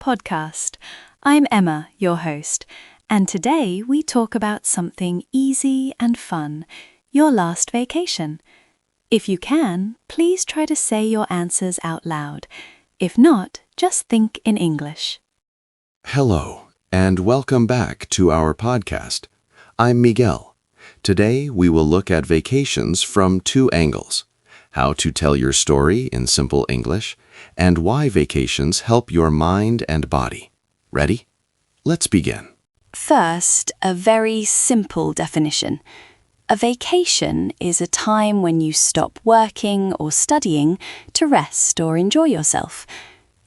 podcast. I'm Emma, your host, and today we talk about something easy and fun, your last vacation. If you can, please try to say your answers out loud. If not, just think in English. Hello, and welcome back to our podcast. I'm Miguel. Today we will look at vacations from two angles: how to tell your story in simple English, and why vacations help your mind and body. Ready? Let's begin. First, a very simple definition. A vacation is a time when you stop working or studying to rest or enjoy yourself.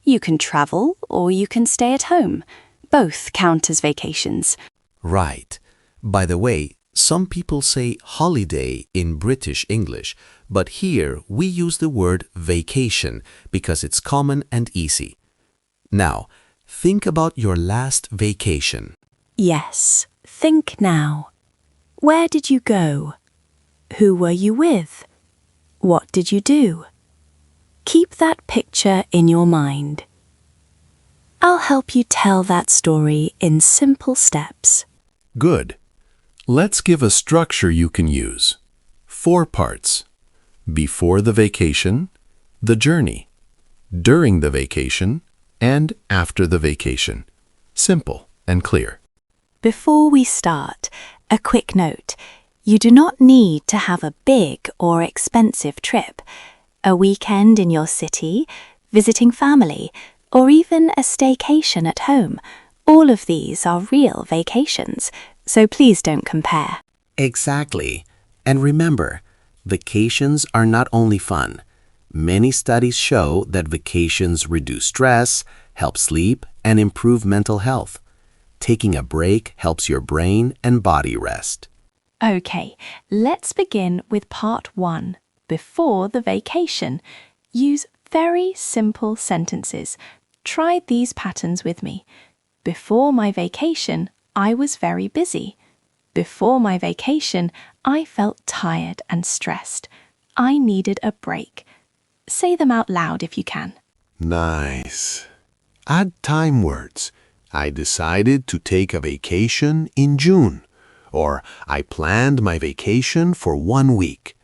You can travel or you can stay at home. Both count as vacations. Right. By the way, some people say holiday in British English, but here we use the word vacation because it's common and easy. Now, think about your last vacation. Yes, think now. Where did you go? Who were you with? What did you do? Keep that picture in your mind. I'll help you tell that story in simple steps. Good. Let's give a structure you can use. 4 parts. Before the vacation, the journey, during the vacation, and after the vacation. Simple and clear. Before we start, a quick note. You do not need to have a big or expensive trip. A weekend in your city, visiting family, or even a staycation at home. All of these are real vacations, so please don't compare. Exactly. And remember, vacations are not only fun. Many studies show that vacations reduce stress, help sleep, and improve mental health. Taking a break helps your brain and body rest. Okay, let's begin with part 1, before the vacation. Use very simple sentences. Try these patterns with me. Before my vacation, I was very busy. Before my vacation, I felt tired and stressed. I needed a break. Say them out loud if you can. Nice. Add time words. I decided to take a vacation in June. Or I planned my vacation for 1 week.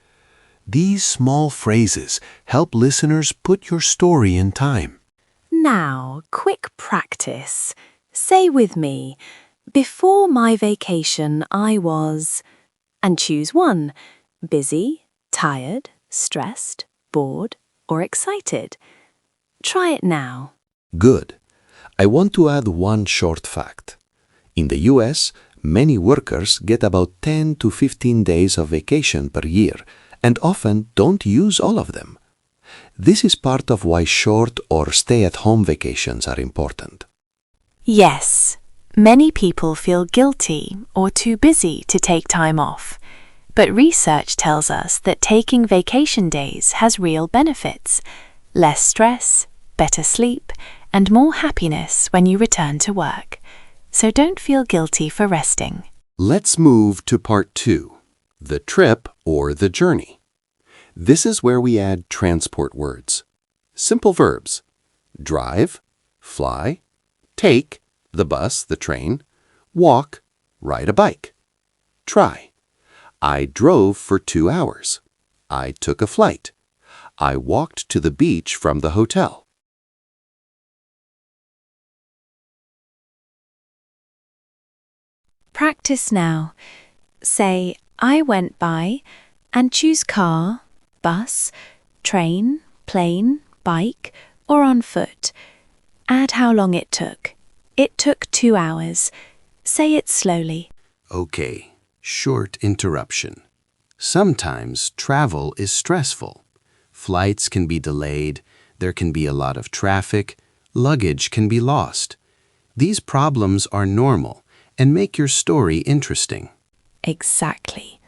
These small phrases help listeners put your story in time. Now, quick practice. Say with me, before my vacation I was, and choose one, busy, tired, stressed, bored, or excited. Try it now. Good. I want to add one short fact. In the US, many workers get about 10 to 15 days of vacation per year and often don't use all of them. This is part of why short or stay-at-home vacations are important. Yes, many people feel guilty or too busy to take time off. But research tells us that taking vacation days has real benefits. Less stress, better sleep, and more happiness when you return to work. So don't feel guilty for resting. Let's move to part 2, the trip or the journey. This is where we add transport words. Simple verbs: drive, fly, take, the bus, the train, walk, ride a bike. Try. I drove for 2 hours. I took a flight. I walked to the beach from the hotel. Practice now. Say, I went by, and choose car, bus, train, plane, bike, or on foot. Add how long it took. It took 2 hours. Say it slowly. Okay, short interruption. Sometimes travel is stressful. Flights can be delayed, there can be a lot of traffic, luggage can be lost. These problems are normal and make your story interesting. Exactly.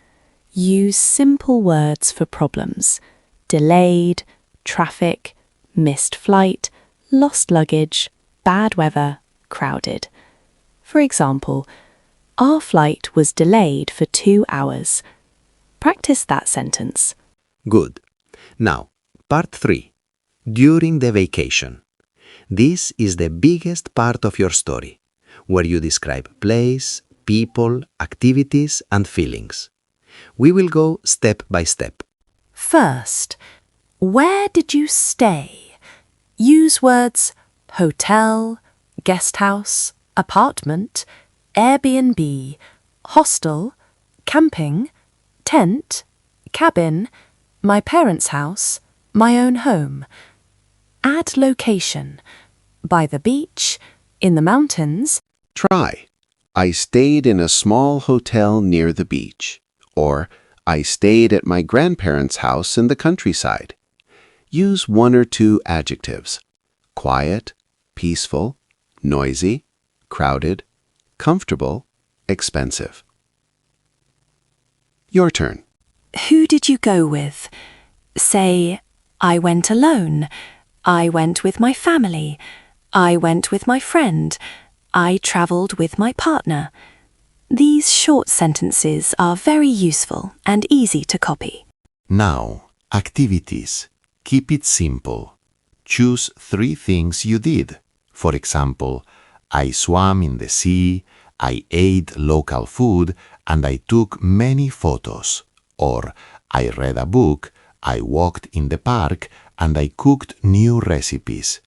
Use simple words for problems. Delayed, traffic, missed flight, lost luggage, bad weather, crowded. For example, our flight was delayed for 2 hours. Practice that sentence. Good. Now, part 3. During the vacation. This is the biggest part of your story, where you describe place, people, activities, and feelings. We will go step by step. First, where did you stay? Use words hotel, guest house, apartment, Airbnb, hostel, camping, tent, cabin, my parents' house, my own home. Add location. By the beach, in the mountains. Try. I stayed in a small hotel near the beach. Or, I stayed at my grandparents' house in the countryside. Use one or two adjectives. Quiet, peaceful, noisy, crowded, comfortable, expensive. Your turn. Who did you go with? Say, I went alone. I went with my family. I went with my friend. I travelled with my partner. These short sentences are very useful and easy to copy. Now, activities. Keep it simple. Choose 3 things you did. For example, I swam in the sea, I ate local food, and I took many photos. Or, I read a book, I walked in the park, and I cooked new recipes.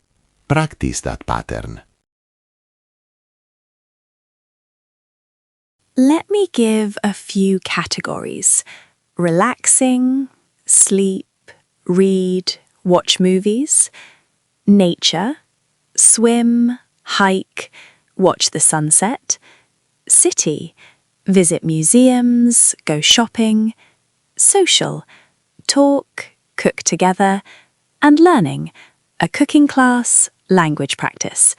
Practice that pattern. Let me give a few categories. Relaxing, sleep, read, watch movies, nature, swim, hike, watch the sunset, city, visit museums, go shopping, social, talk, cook together, and learning, a cooking class, language practice.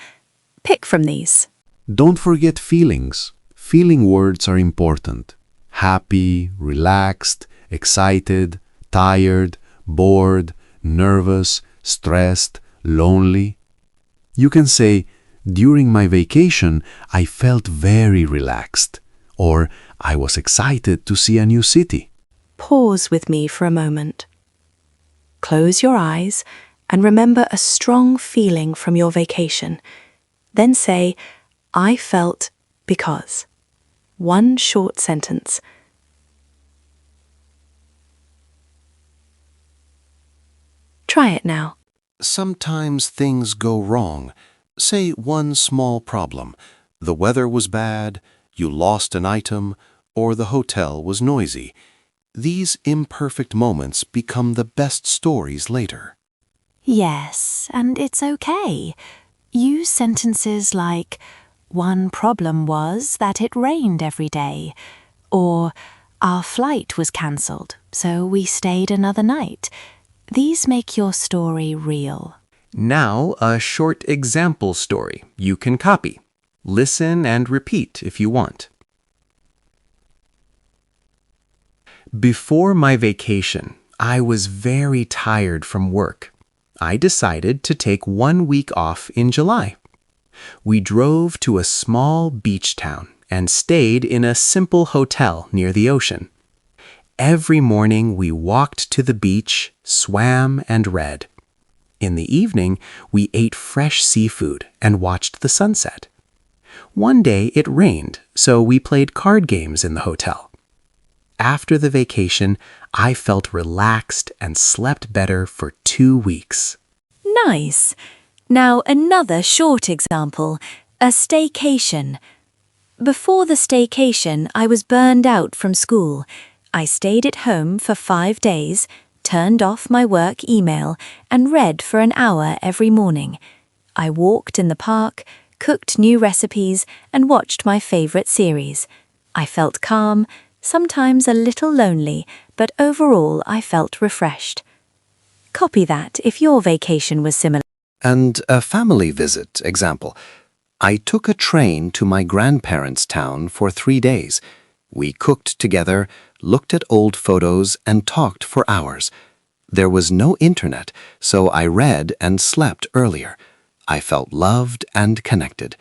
Pick from these. Don't forget feelings. Feeling words are important. Happy, relaxed, excited, tired, bored, nervous, stressed, lonely. You can say, during my vacation, I felt very relaxed. Or, I was excited to see a new city. Pause with me for a moment. Close your eyes and remember a strong feeling from your vacation. Then say, I felt because. One short sentence. Try it now. Sometimes things go wrong. Say one small problem. The weather was bad, you lost an item, or the hotel was noisy. These imperfect moments become the best stories later. Yes, and it's okay. Use sentences like, one problem was that it rained every day, or our flight was cancelled, so we stayed another night. These make your story real. Now, a short example story you can copy. Listen and repeat if you want. Before my vacation, I was very tired from work. I decided to take 1 week off in July. We drove to a small beach town and stayed in a simple hotel near the ocean. Every morning we walked to the beach, swam, and read. In the evening, we ate fresh seafood and watched the sunset. One day it rained, so we played card games in the hotel. After the vacation, I felt relaxed and slept better for 2 weeks. Nice. Now another short example, a staycation. Before the staycation, I was burned out from school. I stayed at home for 5 days, turned off my work email, and read for an hour every morning. I walked in the park, cooked new recipes, and watched my favourite series. I felt calm, sometimes a little lonely, but overall I felt refreshed. Copy that if your vacation was similar. And a family visit example. I took a train to my grandparents' town for 3 days. We cooked together, looked at old photos, and talked for hours. There was no internet, so I read and slept earlier. I felt loved and connected.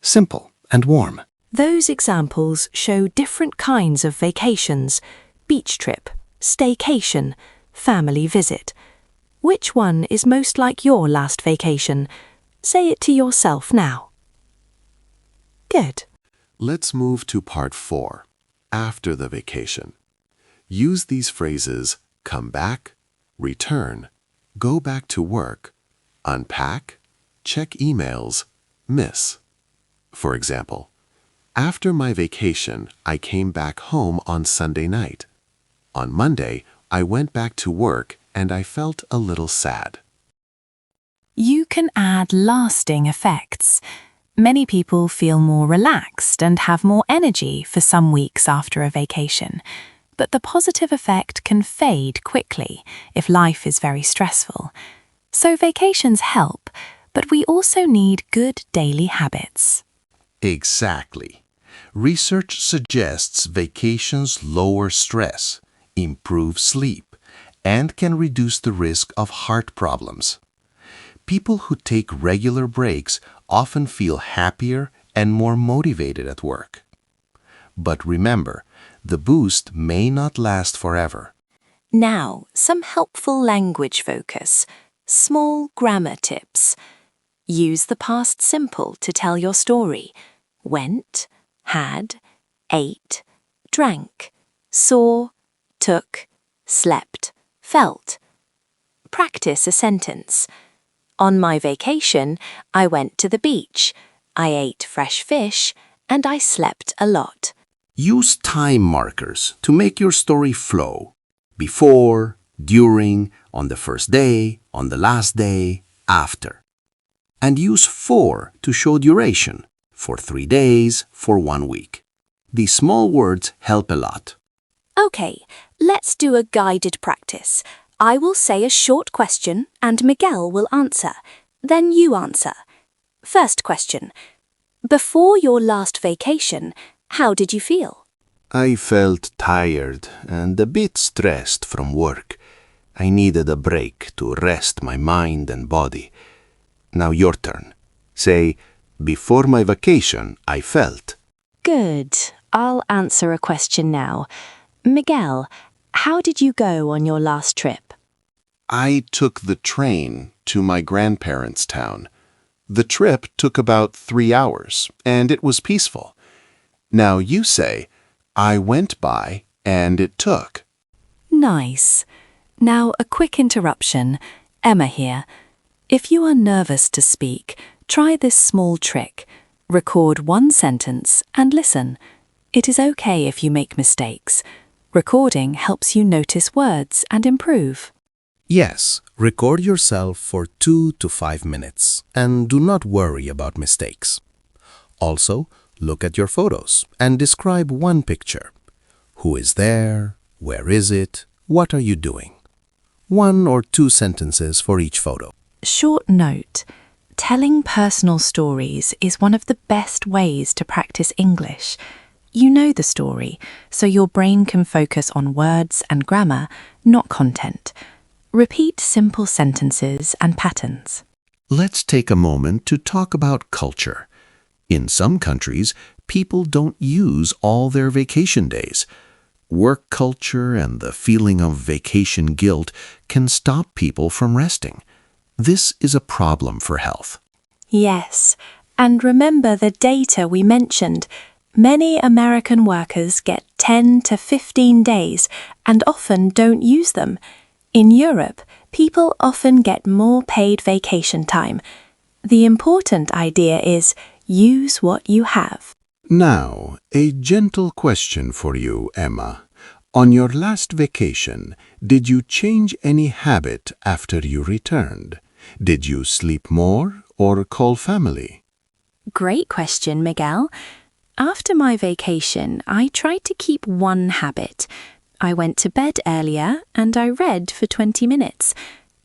Simple and warm. Those examples show different kinds of vacations: beach trip, staycation, family visit. Which one is most like your last vacation? Say it to yourself now. Good. Let's move to part 4, after the vacation. Use these phrases come back, return, go back to work, unpack, check emails, miss. For example, after my vacation, I came back home on Sunday night. On Monday, I went back to work and I felt a little sad. You can add lasting effects. Many people feel more relaxed and have more energy for some weeks after a vacation. But the positive effect can fade quickly if life is very stressful. So vacations help, but we also need good daily habits. Exactly. Research suggests vacations lower stress, improve sleep, and can reduce the risk of heart problems. People who take regular breaks often feel happier and more motivated at work. But remember, the boost may not last forever. Now, some helpful language focus. Small grammar tips. Use the past simple to tell your story. Went, had, ate, drank, saw, took, slept, felt. Practice a sentence. On my vacation, I went to the beach. I ate fresh fish and I slept a lot. Use time markers to make your story flow. Before, during, on the first day, on the last day, after. And use for to show duration, for 3 days, for 1 week. These small words help a lot. Okay, let's do a guided practice. I will say a short question and Miguel will answer. Then you answer. First question. Before your last vacation, how did you feel? I felt tired and a bit stressed from work. I needed a break to rest my mind and body. Now your turn. Say, before my vacation, I felt. Good. I'll answer a question now. Miguel, how did you go on your last trip? I took the train to my grandparents' town. The trip took about 3 hours, and it was peaceful. Now you say, I went by, and it took. Nice. Now a quick interruption. Emma here. If you are nervous to speak, try this small trick. Record one sentence and listen. It is okay if you make mistakes. Recording helps you notice words and improve. Yes, record yourself for 2 to 5 minutes and do not worry about mistakes. Also, look at your photos and describe one picture. Who is there? Where is it? What are you doing? 1 or 2 sentences for each photo. Short note. Telling personal stories is one of the best ways to practice English. You know the story, so your brain can focus on words and grammar, not content. Repeat simple sentences and patterns. Let's take a moment to talk about culture. In some countries, people don't use all their vacation days. Work culture and the feeling of vacation guilt can stop people from resting. This is a problem for health. Yes, and remember the data we mentioned. Many American workers get 10 to 15 days and often don't use them. In Europe, people often get more paid vacation time. The important idea is use what you have. Now, a gentle question for you, Emma. On your last vacation, did you change any habit after you returned? Did you sleep more or call family? Great question, Miguel. After my vacation, I tried to keep one habit. I went to bed earlier and I read for 20 minutes.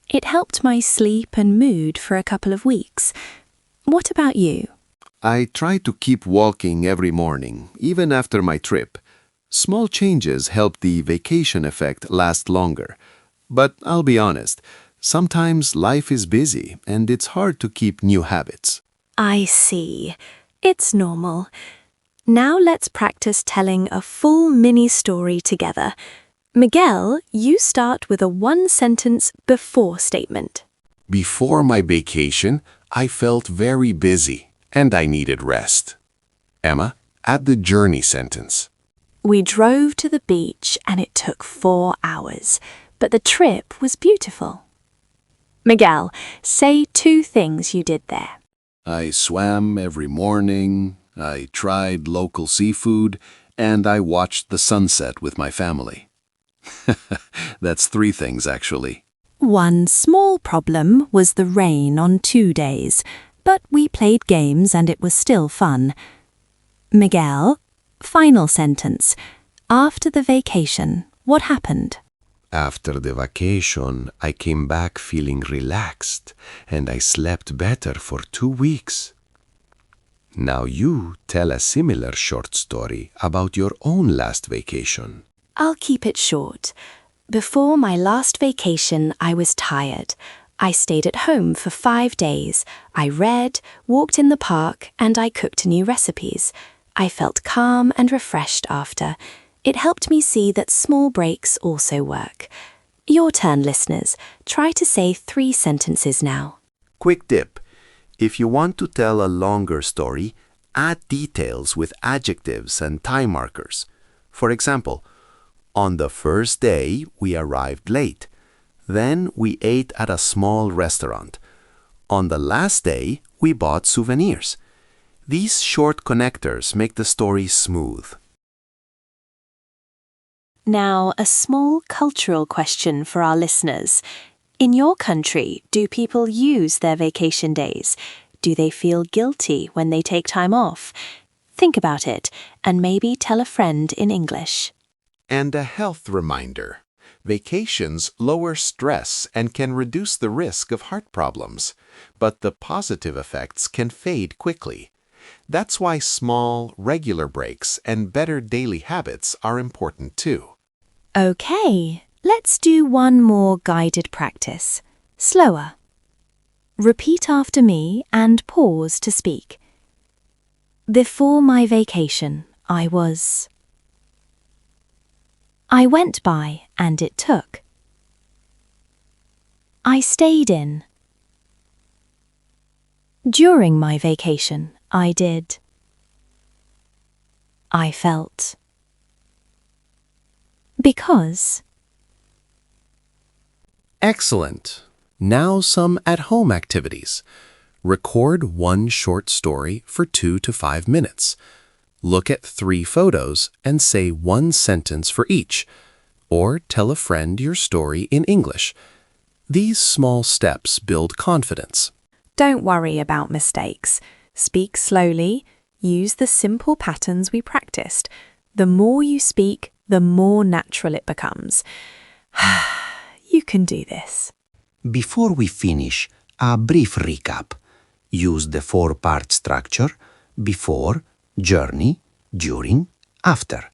It helped my sleep and mood for a couple of weeks. What about you? I try to keep walking every morning, even after my trip. Small changes help the vacation effect last longer. But I'll be honest, sometimes life is busy and it's hard to keep new habits. I see. It's normal. Now let's practice telling a full mini story together. Miguel, you start with a one-sentence before statement. Before my vacation, I felt very busy and I needed rest. Emma, add the journey sentence. We drove to the beach and it took 4 hours, but the trip was beautiful. Miguel, say 2 things you did there. I swam every morning, I tried local seafood, and I watched the sunset with my family. That's 3 things, actually. One small problem was the rain on 2 days, but we played games and it was still fun. Miguel, final sentence. After the vacation, what happened? After the vacation, I came back feeling relaxed, and I slept better for 2 weeks. Now you tell a similar short story about your own last vacation. I'll keep it short. Before my last vacation, I was tired. I stayed at home for 5 days. I read, walked in the park, and I cooked new recipes. I felt calm and refreshed after. It helped me see that small breaks also work. Your turn, listeners. Try to say 3 sentences now. Quick tip. If you want to tell a longer story, add details with adjectives and time markers. For example, on the first day, we arrived late. Then we ate at a small restaurant. On the last day, we bought souvenirs. These short connectors make the story smooth. Now, a small cultural question for our listeners. In your country, do people use their vacation days? Do they feel guilty when they take time off? Think about it and maybe tell a friend in English. And a health reminder. Vacations lower stress and can reduce the risk of heart problems, but the positive effects can fade quickly. That's why small, regular breaks and better daily habits are important too. Okay, let's do one more guided practice. Slower. Repeat after me and pause to speak. Before my vacation, I went by and it took. I stayed in. During my vacation, I did. I felt. Because. Excellent. Now some at-home activities. Record one short story for 2 to 5 minutes. Look at 3 photos and say 1 sentence for each, or tell a friend your story in English. These small steps build confidence. Don't worry about mistakes. Speak slowly. Use the simple patterns we practiced. The more you speak, the more natural it becomes. You can do this. Before we finish, a brief recap. Use the 4-part structure: before, journey, during, after.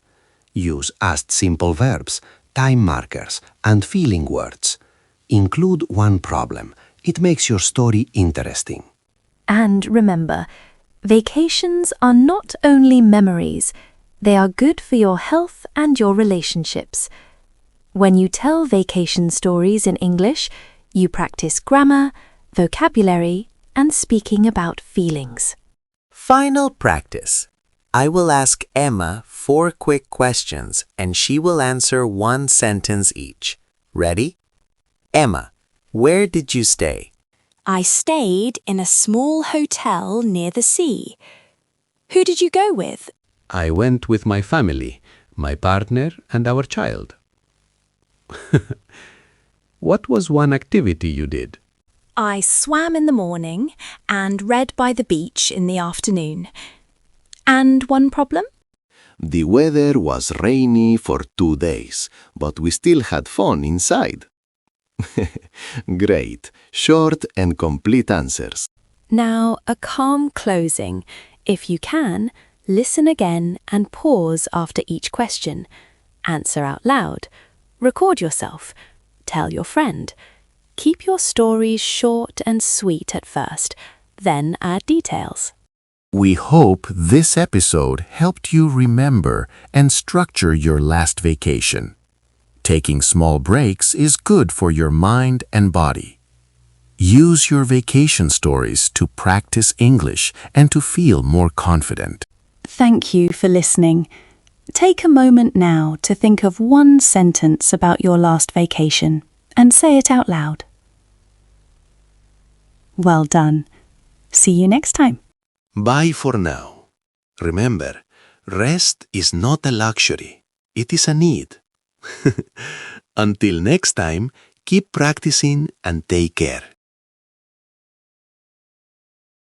Use asked simple verbs, time markers, and feeling words. Include one problem. It makes your story interesting. And remember, vacations are not only memories, they are good for your health and your relationships. When you tell vacation stories in English, you practice grammar, vocabulary, and speaking about feelings. Final practice. I will ask Emma 4 quick questions and she will answer 1 sentence each. Ready? Emma, where did you stay? I stayed in a small hotel near the sea. Who did you go with? I went with my family, my partner, and our child. What was one activity you did? I swam in the morning and read by the beach in the afternoon. And one problem? The weather was rainy for 2 days, but we still had fun inside. Great. Short and complete answers. Now, a calm closing. If you can, listen again and pause after each question. Answer out loud. Record yourself. Tell your friend. Keep your stories short and sweet at first, then add details. We hope this episode helped you remember and structure your last vacation. Taking small breaks is good for your mind and body. Use your vacation stories to practice English and to feel more confident. Thank you for listening. Take a moment now to think of one sentence about your last vacation and say it out loud. Well done. See you next time. Bye for now. Remember, rest is not a luxury. It is a need. Until next time, keep practicing and take care.